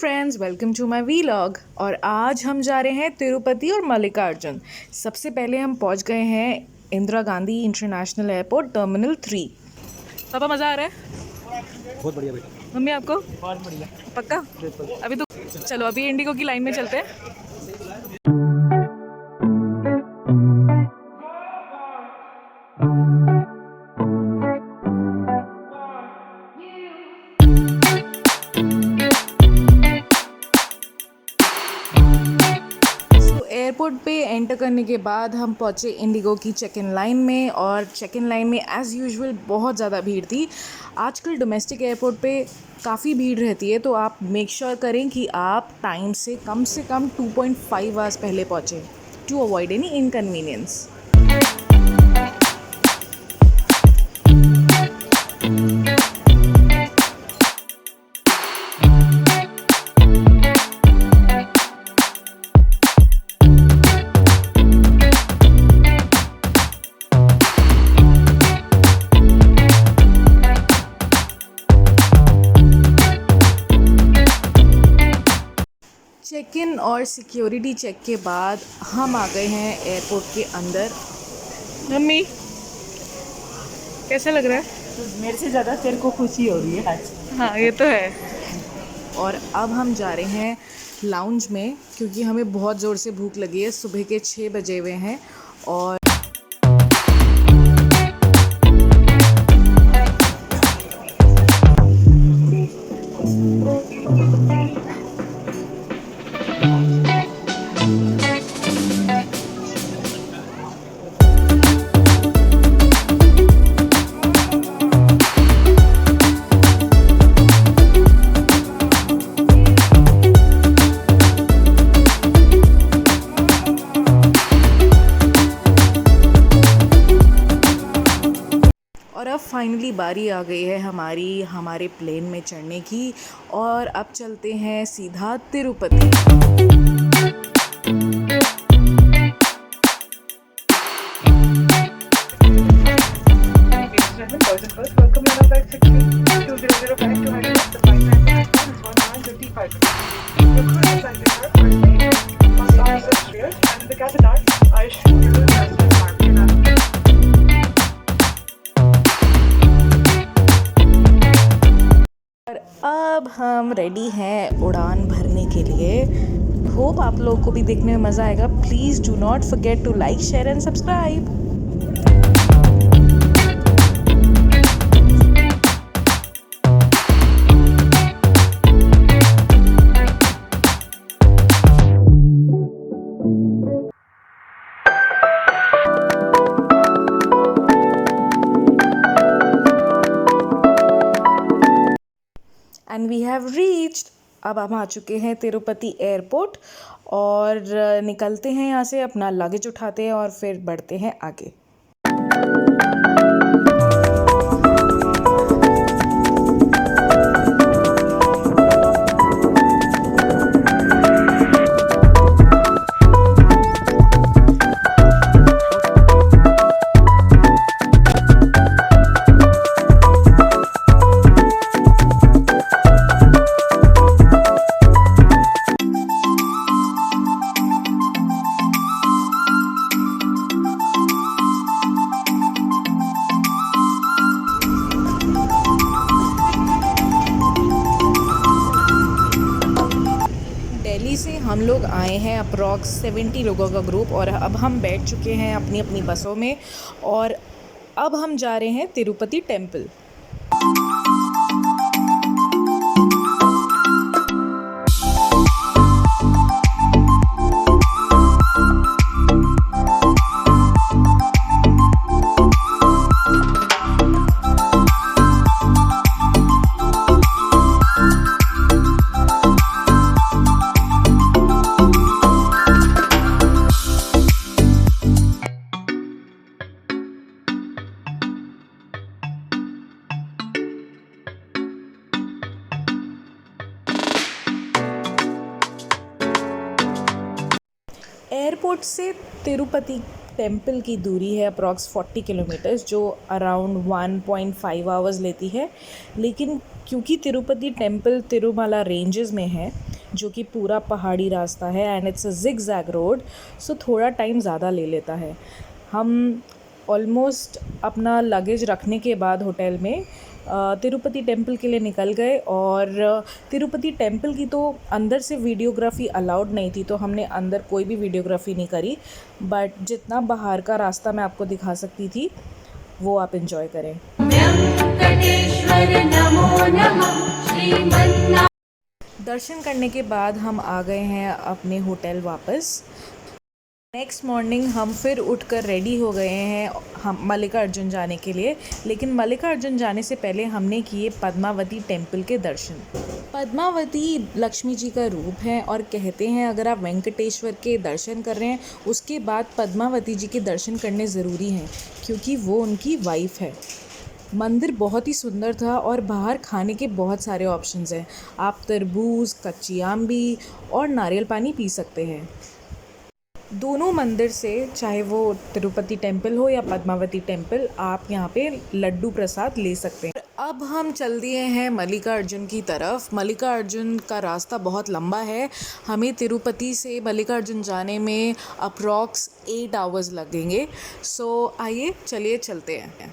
Friends, welcome to my vlog. और आज हम जा रहे हैं तिरुपति और मल्लिकार्जुन। सबसे पहले हम पहुंच गए हैं Indira Gandhi international airport terminal 3। पापा मज़ा आ रहा है? बहुत बढ़िया बेटा। मम्मी आपको? बहुत बढ़िया। पक्का? अभी तो चलो, अभी इंडिगो की लाइन में चलते हैं। एयरपोर्ट पे एंटर करने के बाद हम पहुँचे इंडिगो की चेक इन लाइन में, और चेक इन लाइन में एज़ यूजुअल बहुत ज़्यादा भीड़ थी। आजकल डोमेस्टिक एयरपोर्ट पे काफ़ी भीड़ रहती है, तो आप मेक श्योर करें कि आप टाइम से कम 2.5 आवर्स पहले पहुँचें to avoid any inconvenience. Check in और सिक्योरिटी चेक के बाद हम आ गए हैं एयरपोर्ट के अंदर। मम्मी कैसा लग रहा है? तो मेरे से ज़्यादा तेरे को खुशी हो रही है आज। हाँ, ये तो है। और अब हम जा रहे हैं लाउंज में, क्योंकि हमें बहुत ज़ोर से भूख लगी है। सुबह के 6 बजे हुए हैं और अब फाइनली बारी आ गई है हमारे प्लेन में चढ़ने की, और अब चलते हैं सीधा तिरुपति। अब हम रेडी हैं उड़ान भरने के लिए। होप आप लोगों को भी देखने में मज़ा आएगा। Please do not forget to like, share and subscribe. And we have reached. अब हम आ चुके हैं तिरुपति एयरपोर्ट और निकलते हैं यहाँ से, अपना लगेज उठाते हैं और फिर बढ़ते हैं आगे। दिल्ली से हम लोग आए हैं अप्रॉक्स 70 लोगों का ग्रुप, और अब हम बैठ चुके हैं अपनी अपनी बसों में, और अब हम जा रहे हैं तिरुपति टेम्पल। एयरपोर्ट से तिरुपति टेम्पल की दूरी है अप्रॉक्स 40 किलोमीटर्स, जो अराउंड 1.5 आवर्स लेती है। लेकिन क्योंकि तिरुपति टेम्पल तिरुमाला रेंजेस में है, जो कि पूरा पहाड़ी रास्ता है and it's a zigzag road, so थोड़ा टाइम ज़्यादा ले लेता है। हम ऑलमोस्ट अपना लगेज रखने के बाद होटल में तिरुपति टेम्पल के लिए निकल गए, और तिरुपति टेम्पल की तो अंदर से वीडियोग्राफी अलाउड नहीं थी, तो हमने अंदर कोई भी वीडियोग्राफी नहीं करी, बट जितना बाहर का रास्ता मैं आपको दिखा सकती थी वो आप एंजॉय करें। वेंकटेश्वर नमो नमः श्रीमन्नारायण। दर्शन करने के बाद हम आ गए हैं अपने होटल वापस। नेक्स्ट मॉर्निंग हम फिर उठकर रेडी हो गए हैं हम मल्लिकार्जुन जाने के लिए, लेकिन मल्लिकार्जुन जाने से पहले हमने किए पद्मावती टेम्पल के दर्शन। पद्मावती लक्ष्मी जी का रूप है और कहते हैं अगर आप वेंकटेश्वर के दर्शन कर रहे हैं उसके बाद पद्मावती जी के दर्शन करने ज़रूरी हैं, क्योंकि वो उनकी वाइफ है। मंदिर बहुत ही सुंदर था और बाहर खाने के बहुत सारे ऑप्शंस हैं। आप तरबूज, कच्ची आम्बी और नारियल पानी पी सकते हैं। दोनों मंदिर से, चाहे वो तिरुपति टेम्पल हो या पद्मावती टेम्पल, आप यहाँ पे लड्डू प्रसाद ले सकते हैं। अब हम चल दिए हैं मल्लिकार्जुन की तरफ। मल्लिकार्जुन का रास्ता बहुत लंबा है। हमें तिरुपति से मल्लिकार्जुन जाने में अप्रॉक्स 8 आवर्स लगेंगे। सो आइए चलिए चलते हैं।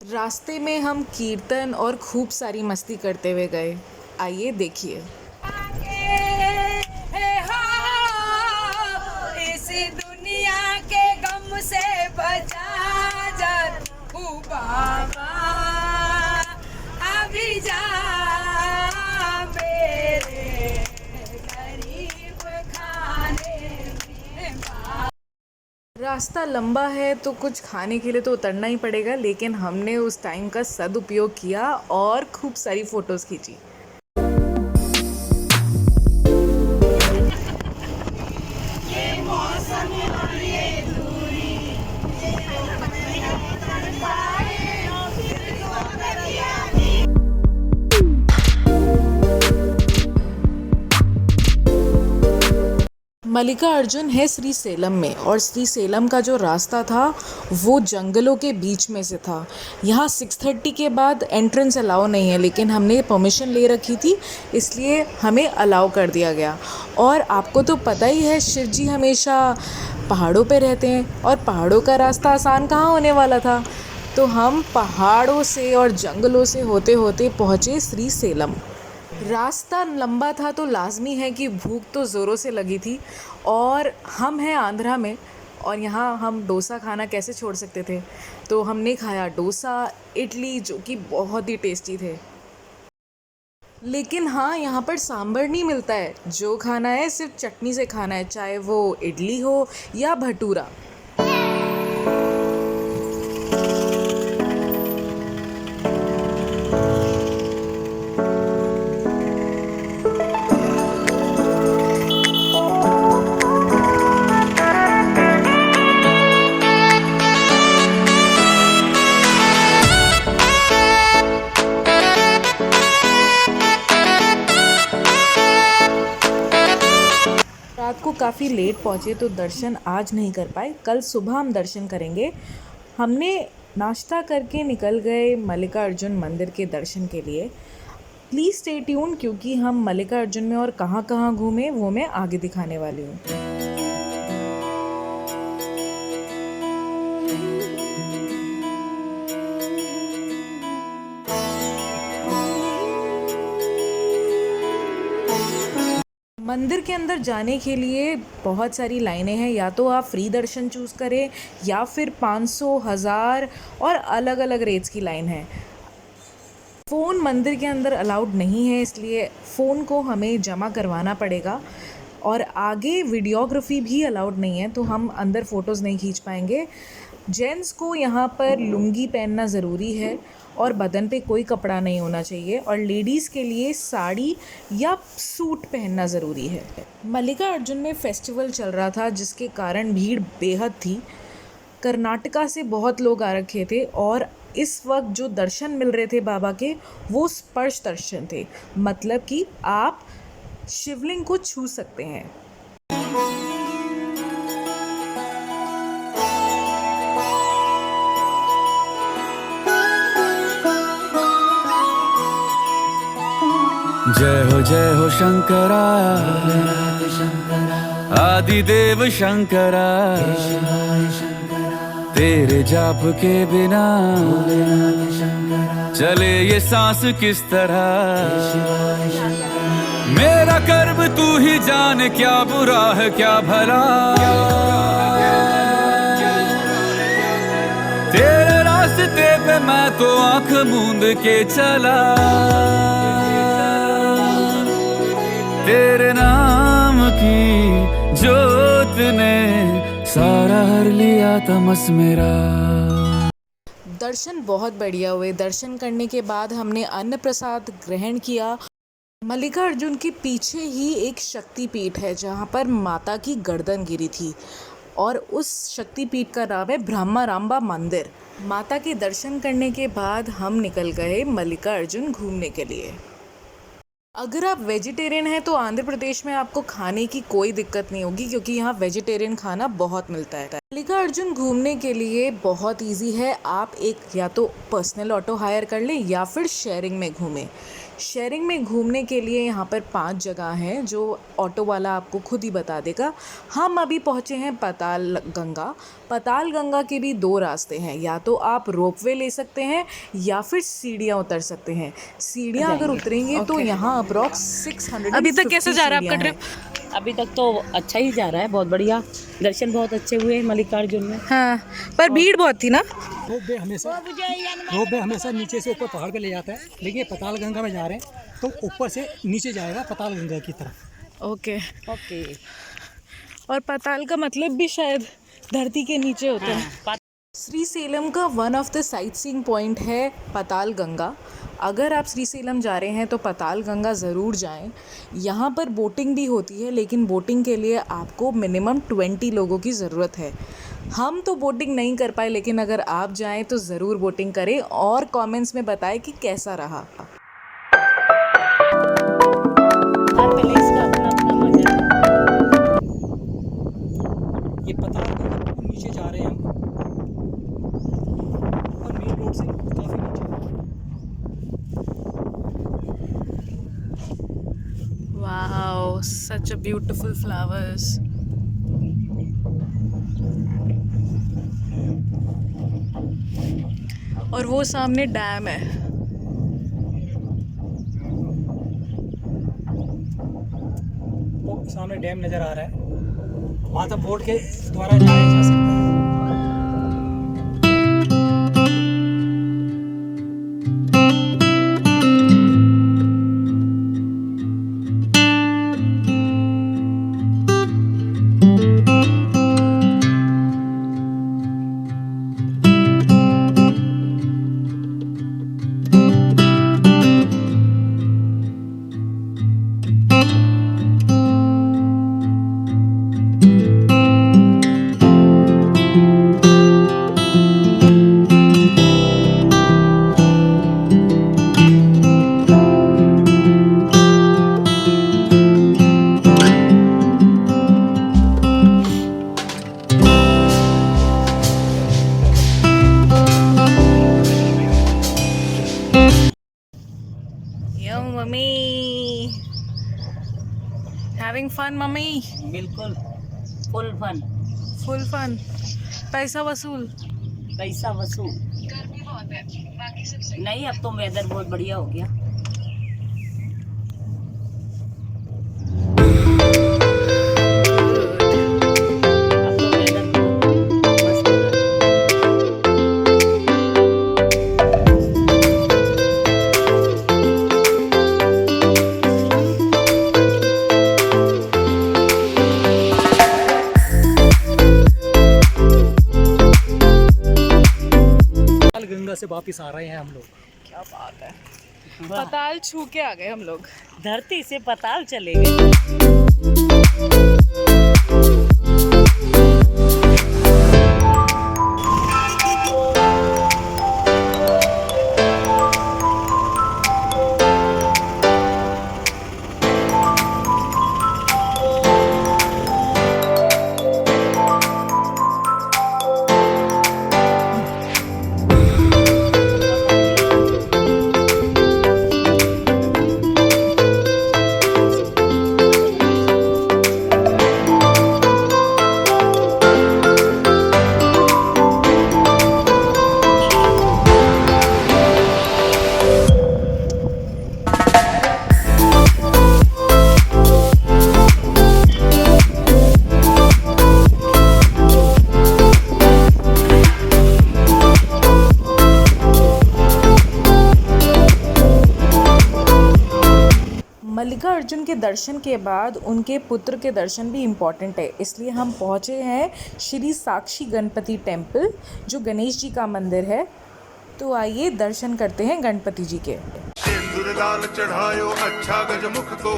रास्ते में हम कीर्तन और खूब सारी मस्ती करते हुए गए। आइए देखिए। इस दुनिया के गम से बचा जा बाबा, अभी जा मेरे गरीब खाने में। रास्ता लंबा है तो कुछ खाने के लिए तो उतरना ही पड़ेगा, लेकिन हमने उस टाइम का सदुपयोग किया और खूब सारी फ़ोटोज़ खींची। मल्लिकार्जुन है श्री सेलम में, और श्री सेलम का जो रास्ता था वो जंगलों के बीच में से था। यहाँ 6:30 के बाद एंट्रेंस अलाउ नहीं है, लेकिन हमने परमिशन ले रखी थी इसलिए हमें अलाउ कर दिया गया। और आपको तो पता ही है शिव जी हमेशा पहाड़ों पे रहते हैं, और पहाड़ों का रास्ता आसान कहाँ होने वाला था। तो हम पहाड़ों से और जंगलों से होते होते पहुँचे श्री सेलम। रास्ता लंबा था तो लाजमी है कि भूख तो ज़ोरों से लगी थी, और हम हैं आंध्रा में और यहाँ हम डोसा खाना कैसे छोड़ सकते थे। तो हमने खाया डोसा, इडली, जो कि बहुत ही टेस्टी थे। लेकिन हाँ, यहाँ पर सांभर नहीं मिलता है। जो खाना है सिर्फ चटनी से खाना है, चाहे वो इडली हो या भटूरा। रात को काफ़ी लेट पहुँचे तो दर्शन आज नहीं कर पाए, कल सुबह हम दर्शन करेंगे। हमने नाश्ता करके निकल गए मल्लिकार्जुन मंदिर के दर्शन के लिए। प्लीज़ स्टे ट्यून, क्योंकि हम मल्लिकार्जुन में और कहाँ कहाँ घूमे वो मैं आगे दिखाने वाली हूँ। मंदिर के अंदर जाने के लिए बहुत सारी लाइनें हैं। या तो आप फ्री दर्शन चूज़ करें या फिर 500, 1000 और अलग अलग रेट्स की लाइन है। फ़ोन मंदिर के अंदर अलाउड नहीं है, इसलिए फ़ोन को हमें जमा करवाना पड़ेगा। और आगे वीडियोग्राफी भी अलाउड नहीं है, तो हम अंदर फ़ोटोज़ नहीं खींच पाएंगे। जेंट्स को यहाँ पर लुंगी पहनना ज़रूरी है और बदन पे कोई कपड़ा नहीं होना चाहिए, और लेडीज़ के लिए साड़ी या सूट पहनना ज़रूरी है। मल्लिकार्जुन में फेस्टिवल चल रहा था जिसके कारण भीड़ बेहद थी। कर्नाटका से बहुत लोग आ रखे थे और इस वक्त जो दर्शन मिल रहे थे बाबा के वो स्पर्श दर्शन थे, मतलब कि आप शिवलिंग को छू सकते हैं। जय हो शंकरा आदिदेव शंकरा, तेरे जाप के बिना चले ये सांस किस तरह। मेरा कर्म तू ही जान, क्या बुरा है क्या भला, तेरे रास्ते पे मैं तो आंख मूंद के चला। तेरे नाम की जोत ने सारा हर लिया तमस मेरा। दर्शन बहुत बढ़िया हुए। दर्शन करने के बाद हमने अन्न प्रसाद ग्रहण किया। मल्लिकार्जुन के पीछे ही एक शक्तिपीठ है जहाँ पर माता की गर्दन गिरी थी और उस शक्तिपीठ का नाम है ब्रह्मारांबा मंदिर। माता के दर्शन करने के बाद हम निकल गए मल्लिकार्जुन घूमने के लिए। अगर आप वेजिटेरियन हैं तो आंध्र प्रदेश में आपको खाने की कोई दिक्कत नहीं होगी क्योंकि यहाँ वेजिटेरियन खाना बहुत मिलता है। मल्लिकार्जुन घूमने के लिए बहुत इजी है। आप एक या तो पर्सनल ऑटो हायर कर लें या फिर शेयरिंग में घूमें। शेयरिंग में घूमने के लिए यहाँ पर 5 जगह हैं जो ऑटो वाला आपको खुद ही बता देगा। हम अभी पहुँचे हैं पाताल गंगा। पाताल गंगा के भी 2 रास्ते हैं, या तो आप रोपवे ले सकते हैं या फिर सीढ़ियाँ उतर सकते हैं। सीढ़ियाँ अगर उतरेंगे तो यहाँ अप्रॉक्स 600। अभी तक कैसा जा रहा है आपका ट्रिप? अभी तक तो अच्छा ही जा रहा है, बहुत बढ़िया। दर्शन बहुत अच्छे हुए मल्लिकार्जुन में। हाँ, पर भीड़ बहुत थी ना। रोप वे हमेशा नीचे से ऊपर पहाड़ पे ले जाता है, लेकिन पाताल गंगा में जा रहे हैं तो ऊपर से नीचे जाएगा पाताल गंगा की तरफ। ओके। ओके। और पाताल का मतलब भी शायद धरती के नीचे होता है। श्रीसेलम का one of the sight seeing point है पाताल गंगा। अगर आप श्रीसेलम जा रहे हैं तो पाताल गंगा ज़रूर जाएं। यहाँ पर बोटिंग भी होती है, लेकिन बोटिंग के लिए आपको मिनिमम 20 लोगों की ज़रूरत है। हम तो बोटिंग नहीं कर पाए, लेकिन अगर आप जाएं तो ज़रूर बोटिंग करें और कमेंट्स में बताएं कि कैसा रहा। हर प्लेस का अपना अपना मजा है। ये पाताल गंगा के नीचे जा रहे हैं हम, और मेन रोड से काफ़ी नीचे। Wow, such a beautiful flowers. और वो सामने डैम है। वो सामने डैम नज़र आ रहा है, वहाँ तक बोट के द्वारा जाया जा सकता है। Mummy having fun. मम्मी बिल्कुल फुल फन। Full fun. पैसा वसूल। पैसा वसूल। गर्मी बहुत है, बाकी सब सही। नहीं, अब तो वेदर बहुत बढ़िया हो गया। अब तो वेदर बहुत मस्त हो गया। गंगा से वापिस आ रहे हैं हम लोग। क्या बात है, पाताल छू के आ गए हम लोग। धरती से पाताल चले गए। के दर्शन के बाद उनके पुत्र के दर्शन भी इम्पॉर्टेंट है, इसलिए हम पहुँचे हैं श्री साक्षी गणपति टेम्पल, जो गणेश जी का मंदिर है। तो आइए दर्शन करते हैं गणपति जी के। सिंदूर लाल चढ़ायो अच्छा गजमुख को,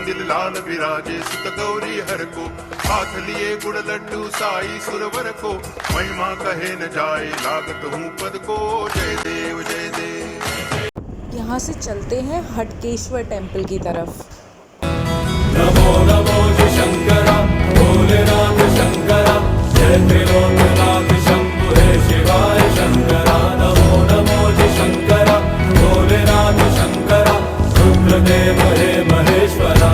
दिल लाल विराजे सुत गौरी हर को, हाथ लिए गुड़ लड्डू साई सुरवर को, महिमा कहे न जाए लागत हूँ पद को, जय देव जय देव। यहाँ से चलते हैं हटकेश्वर टेम्पल की तरफ। नमो नमो जय शंकरा, भोलेनाथ शंकरा, जय त्रिलोकनाथ शंभु हे शिवाय शंकरा। नमो नमो जय शंकरा, भोलेनाथ शंकरा, रुद्रदेव हे महेश्वरा।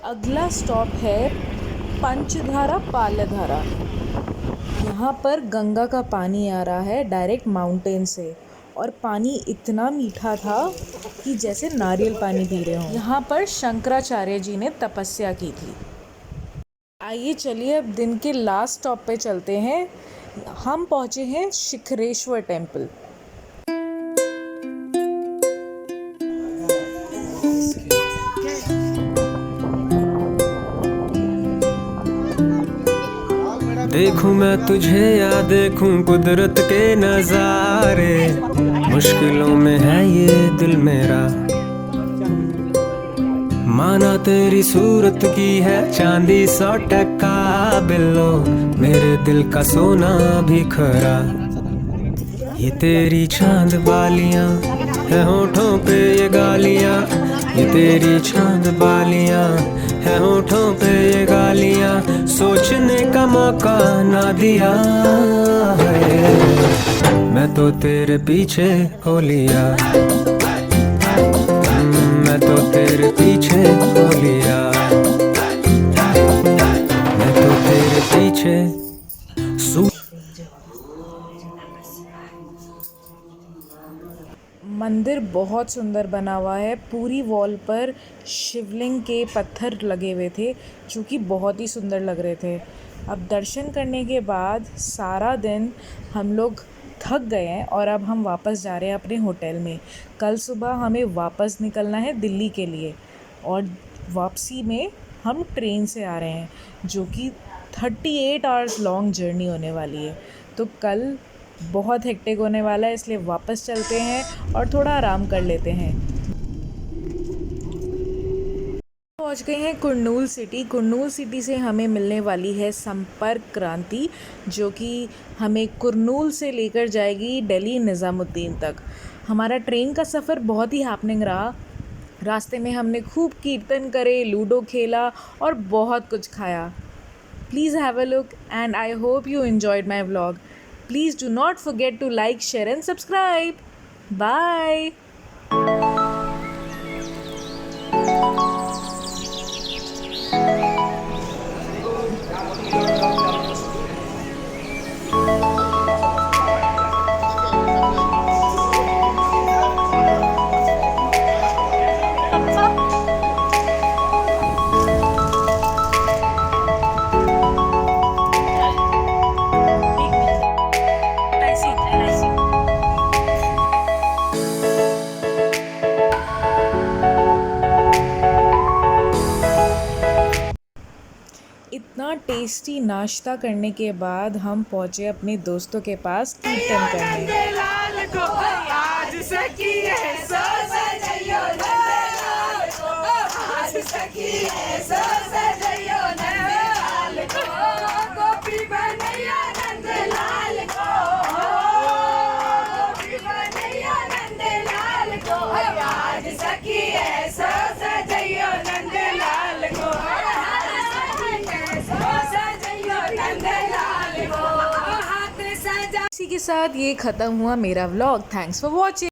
अगला स्टॉप है पंचधारा पालधारा। यहाँ पर गंगा का पानी आ रहा है डायरेक्ट माउंटेन से, और पानी इतना मीठा था कि जैसे नारियल पानी पी रहे हो। यहाँ पर शंकराचार्य जी ने तपस्या की थी। आइए चलिए अब दिन के लास्ट स्टॉप पे चलते हैं। हम पहुँचे हैं शिखरेश्वर टेम्पल। देखूं मैं तुझे या देखूं कुदरत के नजारे, मुश्किलों में है ये दिल मेरा, माना तेरी सूरत की है चांदी 100% बिल्लो, मेरे दिल का सोना भी खरा। ये तेरी चांद बालियां है होठों पे ये गालियां, ये तेरी चांद बालियां है होठों पे ये गालियां, सोचने का मौका ना दिया है, मैं तो तेरे पीछे हो लिया, मैं तो तेरे पीछे हो लिया, मैं तो तेरे पीछे मंदिर बहुत सुंदर बना हुआ है। पूरी वॉल पर शिवलिंग के पत्थर लगे हुए थे जो कि बहुत ही सुंदर लग रहे थे। अब दर्शन करने के बाद सारा दिन हम लोग थक गए हैं और अब हम वापस जा रहे हैं अपने होटल में। कल सुबह हमें वापस निकलना है दिल्ली के लिए, और वापसी में हम ट्रेन से आ रहे हैं जो कि 38 आवर्स लॉन्ग जर्नी होने वाली है। तो कल बहुत हेक्टिक होने वाला है, इसलिए वापस चलते हैं और थोड़ा आराम कर लेते हैं। पहुंच गए हैं कुरनूल सिटी। कुरनूल सिटी से हमें मिलने वाली है संपर्क क्रांति, जो कि हमें कुरनूल से लेकर जाएगी दिल्ली निज़ामुद्दीन तक। हमारा ट्रेन का सफ़र बहुत ही हैपनिंग रहा। रास्ते में हमने खूब कीर्तन करे, लूडो खेला और बहुत कुछ खाया। Please have a look and I hope you enjoyed my vlog. Please do not forget to like, share and subscribe. Bye. इतना टेस्टी नाश्ता करने के बाद हम पहुँचे अपने दोस्तों के पास कीर्तन करने। इसी के साथ ये ख़त्म हुआ मेरा व्लॉग। Thanks for watching.